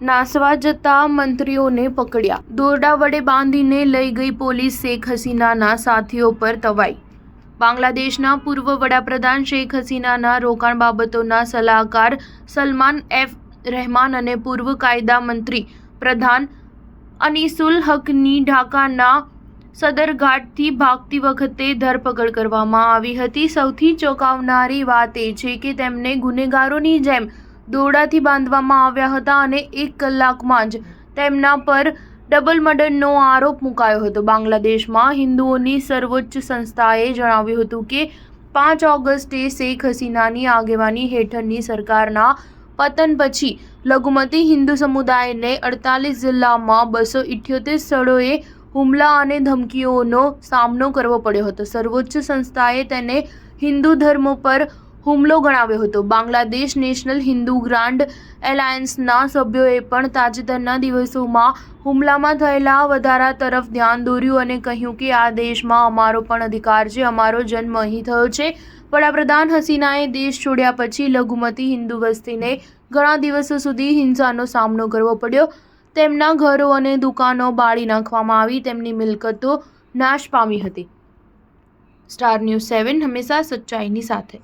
નાસવા જતા મંત્રીઓને પકડ્યા, દોરડા વડે બાંધીને લઈ ગઈ પોલીસ શેખ હસીનાના સાથીઓ પર તવાઈ। બાંગ્લાદેશના પૂર્વ વડાપ્રધાન શેખ હસીનાના રોકાણ બાબતોના સલાહકાર સલમાન એફ રહેમાન અને પૂર્વ કાયદા મંત્રી પ્રધાન અનીસુલ હકની ઢાકાના સદરઘાટથી ભાગતી વખતે ધરપકડ કરવામાં આવી હતી। સૌથી ચોંકાવનારી વાત એ છે કે તેમને ગુનેગારોની જેમ દોરડાથી બાંધવામાં આવ્યા હતા અને 1 કલાકમાં જ તેમના પર ડબલ મર્ડરનો આરોપ મુકાયો હતો। બાંગ્લાદેશમાં હિન્દુઓની સર્વોચ્ચ સંસ્થાએ જણાવ્યું હતું કે 5 ઓગસ્ટે શેખ હસીનાની આગેવાની હેઠળની સરકારના પતન પછી લઘુમતી હિન્દુ સમુદાયને 48 જિલ્લામાં 278 સ્થળોએ હુમલા અને ધમકીઓનો સામનો કરવો પડ્યો હતો। સર્વોચ્ચ સંસ્થાએ તેને હિન્દુ ધર્મ પર હુમલો ગણાવ્યો હતો। બાંગ્લાદેશ નેશનલ હિન્દુ ગ્રાન્ડ એલાયન્સના સભ્યોએ પણ તાજેતરના દિવસોમાં હુમલામાં થયેલા વધારા તરફ ધ્યાન દોર્યું અને કહ્યું કે આ દેશમાં અમારો પણ અધિકાર છે, અમારો જન્મ અહીં થયો છે। વડાપ્રધાન હસીનાએ દેશ છોડ્યા પછી લઘુમતી હિન્દુ વસ્તીને ઘણા દિવસો સુધી હિંસાનો સામનો કરવો પડ્યો। તેમના ઘરો અને દુકાનો બાળી નાખવામાં આવી, તેમની મિલકતો નાશ પામી હતી। સ્ટાર ન્યૂઝ 7 હંમેશા સચ્ચાઈની સાથે।